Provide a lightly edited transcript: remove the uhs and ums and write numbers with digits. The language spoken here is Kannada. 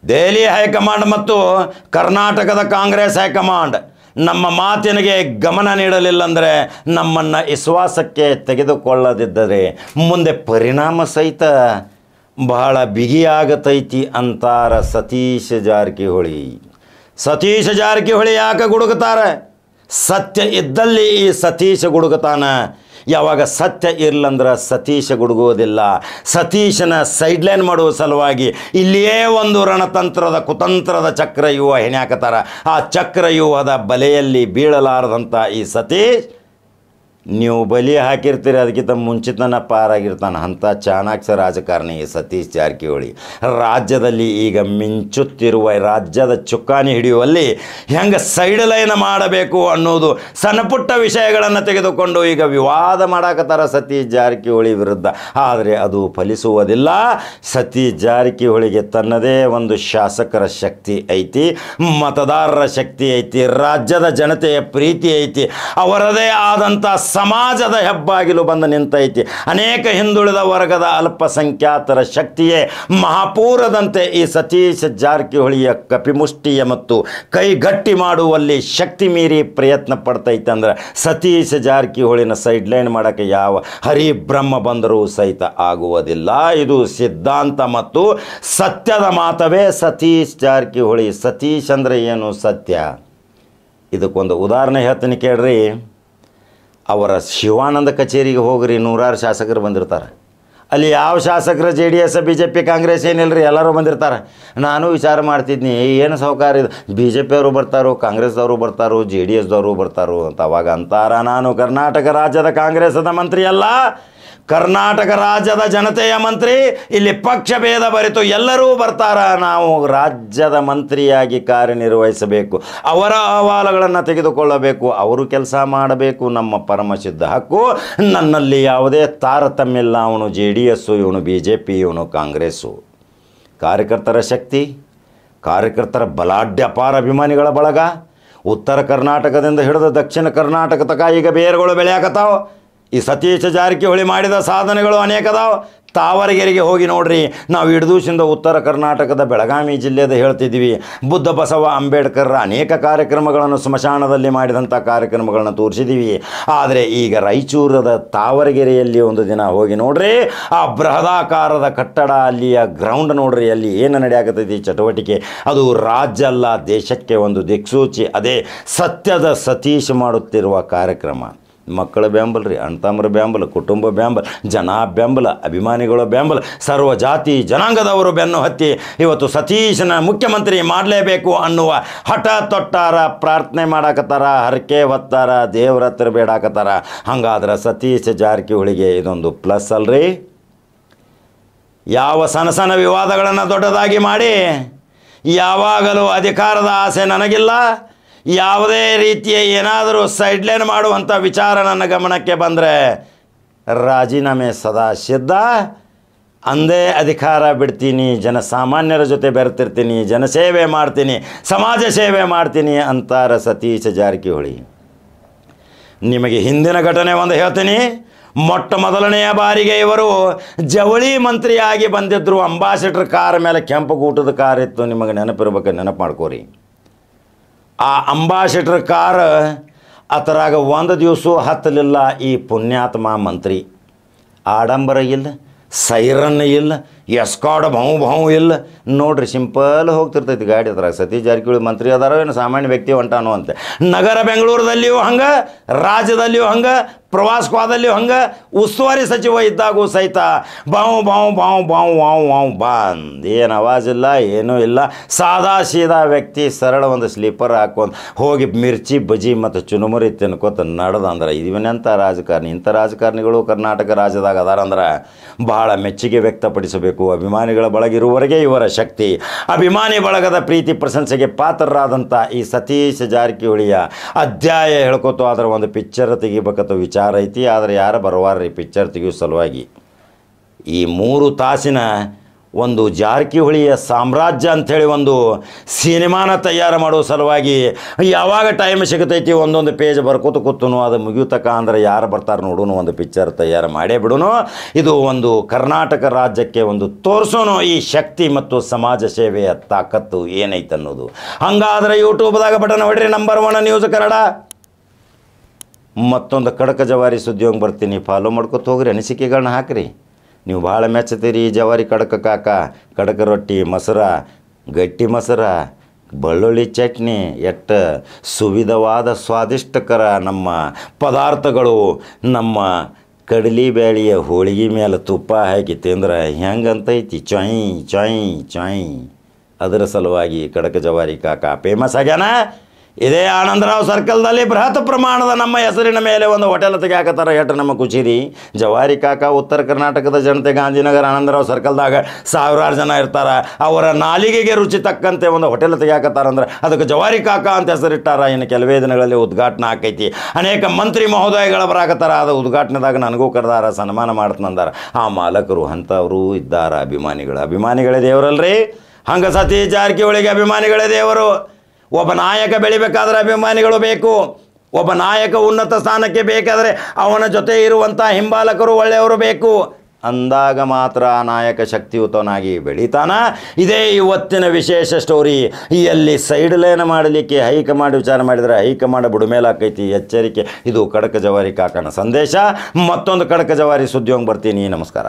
ದೆಹಲಿ ಹೈಕಮಾಂಡ್ ಮತ್ತು ಕರ್ನಾಟಕದ ಕಾಂಗ್ರೆಸ್ ಹೈಕಮಾಂಡ್ ನಮ್ಮ ಮಾತಿನಿಗೆ ಗಮನ ನೀಡಲಿಲ್ಲ ಅಂದರೆ, ನಮ್ಮನ್ನು ವಿಶ್ವಾಸಕ್ಕೆ ತೆಗೆದುಕೊಳ್ಳದಿದ್ದರೆ ಮುಂದೆ ಪರಿಣಾಮ ಸಹಿತ ಬಹಳ ಬಿಗಿಯಾಗತೈತಿ ಅಂತಾರ ಸತೀಶ್ ಜಾರಕಿಹೊಳಿ. ಸತೀಶ್ ಜಾರಕಿಹೊಳಿ ಯಾಕೆ ಗುಡುಗುತ್ತಾರೆ? ಸತ್ಯ ಇದ್ದಲ್ಲಿ ಈ ಸತೀಶ ಗುಡುಗುತ್ತಾನ. ಯಾವಾಗ ಸತ್ಯ ಇರಲಂದ್ರೆ ಸತೀಶ ಗುಡುಗೋದಿಲ್ಲ. ಸತೀಶನ ಸೈಡ್ಲೈನ್ ಮಾಡುವ ಸಲುವಾಗಿ ಇಲ್ಲಿಯೇ ಒಂದು ರಣತಂತ್ರದ ಕುತಂತ್ರದ ಚಕ್ರವ್ಯೂಹ ಹೆಣ್ಯಾಕತ್ತಾರ. ಆ ಚಕ್ರವ್ಯೂಹದ ಬಲೆಯಲ್ಲಿ ಬೀಳಲಾರದಂಥ ಈ ಸತೀಶ್, ನೀವು ಬಲಿ ಹಾಕಿರ್ತೀರಿ, ಅದಕ್ಕಿಂತ ಮುಂಚಿತನ ಪಾರಾಗಿರ್ತಾನೆ. ಅಂಥ ಚಾಣಾಕ್ಷ ರಾಜಕಾರಣಿ ಸತೀಶ್ ಜಾರಕಿಹೊಳಿ. ರಾಜ್ಯದಲ್ಲಿ ಈಗ ಮಿಂಚುತ್ತಿರುವ ರಾಜ್ಯದ ಚುಕ್ಕಾಣಿ ಹಿಡಿಯುವಲ್ಲಿ ಹೆಂಗೆ ಸೈಡ್ ಲೈನ್ ಮಾಡಬೇಕು ಅನ್ನೋದು ಸಣ್ಣ ಪುಟ್ಟ ವಿಷಯಗಳನ್ನು ತೆಗೆದುಕೊಂಡು ಈಗ ವಿವಾದ ಮಾಡಾಕತ್ತಾರ ಸತೀಶ್ ಜಾರಕಿಹೊಳಿ ವಿರುದ್ಧ. ಆದರೆ ಅದು ಫಲಿಸುವುದಿಲ್ಲ. ಸತೀಶ್ ಜಾರಕಿಹೊಳಿಗೆ ತನ್ನದೇ ಒಂದು ಶಾಸಕರ ಶಕ್ತಿ ಐತಿ, ಮತದಾರರ ಶಕ್ತಿ ಐತಿ, ರಾಜ್ಯದ ಜನತೆಯ ಪ್ರೀತಿ ಐತಿ, ಅವರದೇ ಆದಂಥ ಸಮಾಜದ ಹೆಬ್ಬಾಗಿಲು ಬಂದು ನಿಂತೈತಿ. ಅನೇಕ ಹಿಂದುಳಿದ ವರ್ಗದ ಅಲ್ಪಸಂಖ್ಯಾತರ ಶಕ್ತಿಯೇ ಮಹಾಪೂರದಂತೆ ಈ ಸತೀಶ್ ಜಾರಕಿಹೊಳಿಯ ಕಪಿಮುಷ್ಟಿಯ ಮತ್ತು ಕೈಗಟ್ಟಿ ಮಾಡುವಲ್ಲಿ ಶಕ್ತಿ ಮೀರಿ ಪ್ರಯತ್ನ ಪಡ್ತೈತೆ. ಅಂದ್ರೆ ಸತೀಶ್ ಜಾರಕಿಹೊಳಿನ ಸೈಡ್ಲೈನ್ ಮಾಡೋಕ್ಕೆ ಯಾವ ಹರಿಬ್ರಹ್ಮ ಬಂದರೂ ಸಹಿತ ಆಗುವುದಿಲ್ಲ. ಇದು ಸಿದ್ಧಾಂತ ಮತ್ತು ಸತ್ಯದ ಮಾತವೇ ಸತೀಶ್ ಜಾರಕಿಹೊಳಿ. ಸತೀಶ್ ಅಂದರೆ ಏನು? ಸತ್ಯ. ಇದಕ್ಕೊಂದು ಉದಾಹರಣೆ ಹೇಳ್ತೀನಿ ಕೇಳ್ರಿ. ಅವರ ಶಿವಾನಂದ ಕಚೇರಿಗೆ ಹೋಗ್ರಿ, ನೂರಾರು ಶಾಸಕರು ಬಂದಿರ್ತಾರೆ. ಅಲ್ಲಿ ಯಾವ ಶಾಸಕರು JDS BJP ಕಾಂಗ್ರೆಸ್ ಏನಿಲ್ಲರಿ, ಎಲ್ಲರೂ ಬಂದಿರ್ತಾರೆ. ನಾನು ವಿಚಾರ ಮಾಡ್ತಿದ್ನಿ, ಏನು ಸಹಕಾರ ಇದು, BJP ಅವರು ಬರ್ತಾರೋ, ಕಾಂಗ್ರೆಸ್ದವರು ಬರ್ತಾರೋ, JDSದವರು ಬರ್ತಾರೋ ಅಂತ. ಅವಾಗ ಅಂತಾರ, ನಾನು ಕರ್ನಾಟಕ ರಾಜ್ಯದ ಕಾಂಗ್ರೆಸ್ದ ಮಂತ್ರಿ ಅಲ್ಲ, ಕರ್ನಾಟಕ ರಾಜ್ಯದ ಜನತೆಯ ಮಂತ್ರಿ. ಇಲ್ಲಿ ಪಕ್ಷ ಭೇದ ಬರಿತು ಎಲ್ಲರೂ ಬರ್ತಾರ. ನಾವು ರಾಜ್ಯದ ಮಂತ್ರಿಯಾಗಿ ಕಾರ್ಯನಿರ್ವಹಿಸಬೇಕು, ಅವರ ಅಹವಾಲುಗಳನ್ನು ತೆಗೆದುಕೊಳ್ಳಬೇಕು, ಅವರು ಕೆಲಸ ಮಾಡಬೇಕು, ನಮ್ಮ ಪರಮಸಿದ್ಧ ಹಕ್ಕು. ನನ್ನಲ್ಲಿ ಯಾವುದೇ ತಾರತಮ್ಯ ಇಲ್ಲ. ಅವನು JDS, ಇವನು BJP, ಇವನು ಕಾಂಗ್ರೆಸ್ಸು. ಕಾರ್ಯಕರ್ತರ ಶಕ್ತಿ, ಕಾರ್ಯಕರ್ತರ ಬಲಾಢ್ಯ ಅಪಾರ ಅಭಿಮಾನಿಗಳ ಬಳಗ, ಉತ್ತರ ಕರ್ನಾಟಕದಿಂದ ಹಿಡಿದು ದಕ್ಷಿಣ ಕರ್ನಾಟಕ ತನಕ ಈಗ ಬೇರುಗಳು ಬೆಳೆಯಾಕತ್ತಾವ. ಈ ಸತೀಶ್ ಜಾರಕಿಹೊಳಿ ಮಾಡಿದ ಸಾಧನೆಗಳು ಅನೇಕ ಅದಾವ. ತಾವರಗೆರೆಗೆ ಹೋಗಿ ನೋಡ್ರಿ. ನಾವು ಇಡದೂಸಿಂದ ಉತ್ತರ ಕರ್ನಾಟಕದ ಬೆಳಗಾವಿ ಜಿಲ್ಲೆದ ಹೇಳ್ತಿದ್ವಿ. ಬುದ್ಧ ಬಸವ ಅಂಬೇಡ್ಕರ್ ಅನೇಕ ಕಾರ್ಯಕ್ರಮಗಳನ್ನು ಸ್ಮಶಾನದಲ್ಲಿ ಮಾಡಿದಂಥ ಕಾರ್ಯಕ್ರಮಗಳನ್ನು ತೋರಿಸಿದ್ದೀವಿ. ಆದರೆ ಈಗ ರಾಯಚೂರದ ತಾವರಗೆರೆಯಲ್ಲಿ ಒಂದು ದಿನ ಹೋಗಿ ನೋಡ್ರಿ. ಆ ಬೃಹದಾಕಾರದ ಕಟ್ಟಡ, ಅಲ್ಲಿಯ ಗ್ರೌಂಡ್ ನೋಡ್ರಿ, ಅಲ್ಲಿ ಏನು ನಡೆಯಾಕತ್ತೈತಿ ಚಟುವಟಿಕೆ. ಅದು ರಾಜ್ಯ ಅಲ್ಲ, ದೇಶಕ್ಕೆ ಒಂದು ದಿಕ್ಸೂಚಿ. ಅದೇ ಸತ್ಯದ ಸತೀಶ್ ಮಾಡುತ್ತಿರುವ ಕಾರ್ಯಕ್ರಮ. ಮಕ್ಕಳ ಬೆಂಬಲ ರೀ, ಅಣ್ತಮ್ಮರ ಬೆಂಬಲ, ಕುಟುಂಬ ಬೆಂಬಲ, ಜನ ಬೆಂಬಲ, ಅಭಿಮಾನಿಗಳ ಬೆಂಬಲ, ಸರ್ವ ಜಾತಿ ಜನಾಂಗದವರು ಬೆನ್ನು ಹತ್ತಿ ಇವತ್ತು ಸತೀಶನ ಮುಖ್ಯಮಂತ್ರಿ ಮಾಡಲೇಬೇಕು ಅನ್ನುವ ಹಠ ತೊಟ್ಟಾರ, ಪ್ರಾರ್ಥನೆ ಮಾಡಾಕತ್ತಾರ, ಹರಕೆ ಹೊತ್ತಾರ, ದೇವ್ರ ಹತ್ರ ಬೇಡಾಕತ್ತಾರ. ಹಂಗಾದ್ರೆ ಸತೀಶ್ ಜಾರಕಿಹೊಳಿಗೆ ಇದೊಂದು ಪ್ಲಸ್ ಅಲ್ರಿ. ಯಾವ ಸಣ್ಣ ಸಣ್ಣ ವಿವಾದಗಳನ್ನು ದೊಡ್ಡದಾಗಿ ಮಾಡಿ ಯಾವಾಗಲೂ ಅಧಿಕಾರದ ಆಸೆ ನನಗಿಲ್ಲ, ಯಾವುದೇ ರೀತಿಯ ಏನಾದರೂ ಸೈಡ್ಲೈನ್ ಮಾಡುವಂಥ ವಿಚಾರ ನನ್ನ ಗಮನಕ್ಕೆ ಬಂದರೆ ರಾಜೀನಾಮೆ ಸದಾ ಸಿದ್ಧ. ಅಂದೇ ಅಧಿಕಾರ ಬಿಡ್ತೀನಿ, ಜನಸಾಮಾನ್ಯರ ಜೊತೆ ಬೆರೆತಿರ್ತೀನಿ, ಜನಸೇವೆ ಮಾಡ್ತೀನಿ, ಸಮಾಜ ಸೇವೆ ಮಾಡ್ತೀನಿ ಅಂತಾರ ಸತೀಶ್ ಜಾರಕಿಹೊಳಿ. ನಿಮಗೆ ಹಿಂದಿನ ಘಟನೆ ಒಂದು ಹೇಳ್ತೀನಿ. ಮೊಟ್ಟ ಮೊದಲನೆಯ ಬಾರಿಗೆ ಇವರು ಜವಳಿ ಮಂತ್ರಿಯಾಗಿ ಬಂದಿದ್ದರು. ಅಂಬಾಸಿಡರ್ ಕಾರ್ ಮೇಲೆ ಕೆಂಪು ಗೂಟದ ಕಾರ್ ಇತ್ತು, ನಿಮಗೆ ನೆನಪಿರ್ಬೇಕು, ನೆನಪು ಮಾಡ್ಕೋರಿ. ಆ ಅಂಬಾಸಿಡರ್ ಕಾರ್ ಅದರಾಗ ಒಂದು ದಿವಸ ಹತ್ತಲಿಲ್ಲ ಈ ಪುಣ್ಯಾತ್ಮ ಮಂತ್ರಿ. ಆಡಂಬರ ಇಲ್ಲ, ಸೈರನ್ ಇಲ್ಲ, ಎಸ್ಕಾಡ್ ಭಾವು ಇಲ್ಲ. ನೋಡ್ರಿ, ಸಿಂಪಲ್ ಹೋಗ್ತಿರ್ತೈತಿ ಗಾಡಿ ಅದ್ರಾಗ. ಸತೀಶ್ ಜಾರಕಿಹೊಳಿ ಮಂತ್ರಿ ಅದಾರೋ ಏನು ಸಾಮಾನ್ಯ ವ್ಯಕ್ತಿ ಹೊಂಟಾನೋ ಅಂತೆ. ನಗರ ಬೆಂಗಳೂರದಲ್ಲಿಯೂ ಹಂಗೆ, ರಾಜ್ಯದಲ್ಲಿಯೂ ಹಂಗೆ, ಪ್ರವಾಸಕ್ಕಾದಲ್ಲಿಯೂ ಹಂಗೆ, ಉಸ್ತುವಾರಿ ಸಚಿವ ಇದ್ದಾಗೂ ಸಹಿತ ಬಾವು ಬಾವು ಬಾವು ಬಾವು ವಾವು ವಾವು ಬಂದ್. ಏನು ಆವಾಜಿಲ್ಲ, ಏನೂ ಇಲ್ಲ. ಸಾದಾ ಸೀದಾ ವ್ಯಕ್ತಿ, ಸರಳ ಒಂದು ಸ್ಲೀಪರ್ ಹಾಕ್ಕೊಂಡು ಹೋಗಿ ಮಿರ್ಚಿ ಬಜ್ಜಿ ಮತ್ತು ಚುನುಮುರಿ ತಿನ್ಕೋತ ನಡೆದಂದ್ರೆ ಇವನೆಂಥ ರಾಜಕಾರಣಿ. ಇಂಥ ರಾಜಕಾರಣಿಗಳು ಕರ್ನಾಟಕ ರಾಜ್ಯದಾಗ ಅದಾರಂದ್ರೆ ಬಹಳ ಮೆಚ್ಚುಗೆ ವ್ಯಕ್ತಪಡಿಸಬೇಕು. ಅಭಿಮಾನಿಗಳ ಬಳಗಿರುವವರೆಗೆ ಇವರ ಶಕ್ತಿ. ಅಭಿಮಾನಿ ಬಳಗದ ಪ್ರೀತಿ ಪ್ರಶಂಸೆಗೆ ಪಾತ್ರರಾದಂಥ ಈ ಸತೀಶ್ ಜಾರಕಿಹೊಳಿಯ ಅಧ್ಯಾಯ ಹೇಳ್ಕೊತು. ಅದರ ಒಂದು ಪಿಕ್ಚರ್ ತೆಗಿಬೇಕಂತ ವಿಚಾರ ಐತಿ. ಆದರೆ ಯಾರು ಬರವಾರ್ರಿ ಪಿಕ್ಚರ್ ತೆಗಿಯೋ ಸಲುವಾಗಿ. ಈ 3 ತಾಸಿನ ಒಂದು ಜಾರಕಿಹೊಳಿಯ ಸಾಮ್ರಾಜ್ಯ ಅಂಥೇಳಿ ಒಂದು ಸಿನಿಮಾನ ತಯಾರು ಮಾಡೋ ಸಲುವಾಗಿ ಯಾವಾಗ ಟೈಮ್ ಸಿಗುತ್ತೈತಿ ಒಂದೊಂದು ಪೇಜ್ ಬರ್ಕೋತ ಕೂತನು ಅದು ಮುಗಿಯುತಕ್ಕ ಅಂದ್ರೆ ಯಾರು ಬರ್ತಾರೆ ನೋಡೋನು ಒಂದು ಪಿಕ್ಚರ್ ತಯಾರು ಮಾಡೇ ಬಿಡೋನು. ಇದು ಒಂದು ಕರ್ನಾಟಕ ರಾಜ್ಯಕ್ಕೆ ಒಂದು ತೋರಿಸೋನು ಈ ಶಕ್ತಿ ಮತ್ತು ಸಮಾಜ ಸೇವೆಯ ತಾಕತ್ತು ಏನೈತೆ ಅನ್ನೋದು. ಹಂಗಾದ್ರೆ ಯೂಟ್ಯೂಬ್ದಾಗ ಬಟನ್ ಹೊಡ್ರಿ, ನಂಬರ್ 1 ನ್ಯೂಸ್ ಕನ್ನಡ. ಮತ್ತೊಂದು ಕಡಕ ಜವಾರಿ ಸುದ್ದಿಯೋಂಗೆ ಬರ್ತೀನಿ, ಫಾಲೋ ಮಾಡ್ಕೊತ ಹೋಗ್ರಿ, ಅನಿಸಿಕೆಗಳನ್ನ ಹಾಕ್ರಿ. ನೀವು ಭಾಳ ಮೆಚ್ಚತೀರಿ ಜವಾರಿ ಕಡಕ ಕಾಕ. ಕಡಕ ರೊಟ್ಟಿ, ಮೊಸರ, ಗಟ್ಟಿ ಮೊಸರ, ಬೆಳ್ಳುಳ್ಳಿ ಚಟ್ನಿ, ಎಷ್ಟು ಸುವಿಧವಾದ ಸ್ವಾದಿಷ್ಟಕರ ನಮ್ಮ ಪದಾರ್ಥಗಳು. ನಮ್ಮ ಕಡಲಿ ಬೇಳೆಯ ಹೋಳಿಗೆ ಮೇಲೆ ತುಪ್ಪ ಹಾಕಿ ತಿಂದ್ರೆ ಹೆಂಗಂತೈತಿ, ಚಾಯ್ ಚಾಯ್ ಚಾಯ್. ಅದರ ಸಲುವಾಗಿ ಕಡಕ ಜವಾರಿ ಕಾಕ ಫೇಮಸ್ ಆಗ್ಯಾನ. ಇದೇ ಆನಂದರಾವ್ ಸರ್ಕಲ್ದಲ್ಲಿ ಬೃಹತ್ ಪ್ರಮಾಣದ ನಮ್ಮ ಹೆಸರಿನ ಮೇಲೆ ಒಂದು ಹೋಟೆಲ್ ತೆಗಿಯಾಕತ್ತಾರ. ಎಷ್ಟು ನಮ್ಮ ಖುಷಿ ರೀ. ಜವಾರಿ ಕಾಕ ಉತ್ತರ ಕರ್ನಾಟಕದ ಜನತೆ ಗಾಂಧಿನಗರ ಆನಂದರಾವ್ ಸರ್ಕಲ್ದಾಗ ಸಾವಿರಾರು ಜನ ಇರ್ತಾರೆ. ಅವರ ನಾಲಿಗೆಗೆ ರುಚಿ ತಕ್ಕಂತೆ ಒಂದು ಹೋಟೆಲ್ ತೆಗಿಯಾಕತ್ತಾರಂದ್ರೆ ಅದಕ್ಕೆ ಜವಾರಿ ಕಾಕ ಅಂತ ಹೆಸರಿಟ್ಟಾರ. ಇನ್ನು ಕೆಲವೇ ದಿನಗಳಲ್ಲಿ ಉದ್ಘಾಟನೆ ಆಕೈತಿ. ಅನೇಕ ಮಂತ್ರಿ ಮಹೋದಯಗಳು ಬರಾಕತ್ತಾರ. ಅದು ಉದ್ಘಾಟನೆದಾಗ ನನಗೂ ಕರೆದಾರ, ಸನ್ಮಾನ ಮಾಡ್ತಂದಾರ. ಆ ಮಾಲಕರು ಅಂಥವರು ಇದ್ದಾರ. ಅಭಿಮಾನಿಗಳೇ ದೇವರಲ್ರಿ. ಹಂಗೆ ಸತೀಶ್ ಜಾರಕಿಹೊಳಿಗೆ ಅಭಿಮಾನಿಗಳೇ ದೇವರು. ಒಬ್ಬ ನಾಯಕ ಬೆಳಿಬೇಕಾದ್ರೆ ಅಭಿಮಾನಿಗಳು ಬೇಕು. ಒಬ್ಬ ನಾಯಕ ಉನ್ನತ ಸ್ಥಾನಕ್ಕೆ ಬೇಕಾದರೆ ಅವನ ಜೊತೆ ಇರುವಂಥ ಹಿಂಬಾಲಕರು ಒಳ್ಳೆಯವರು ಬೇಕು. ಅಂದಾಗ ಮಾತ್ರ ಆ ನಾಯಕ ಶಕ್ತಿಯುತನಾಗಿ ಬೆಳೀತಾನ. ಇದೇ ಇವತ್ತಿನ ವಿಶೇಷ ಸ್ಟೋರಿ. ಎಲ್ಲಿ ಸೈಡ್ ಲೈನ್ ಮಾಡಲಿಕ್ಕೆ ಹೈಕಮಾಂಡ್ ವಿಚಾರ ಮಾಡಿದರೆ ಹೈಕಮಾಂಡ್ ಬುಡಮೇಲಾಕೈತಿ. ಎಚ್ಚರಿಕೆ. ಇದು ಕಡಕ ಜವಾರಿ ಕಾಕನ ಸಂದೇಶ. ಮತ್ತೊಂದು ಕಡಕ ಜವಾರಿ ಸುದ್ದಿಯೋಂಗೆ ಬರ್ತೀನಿ. ನಮಸ್ಕಾರ.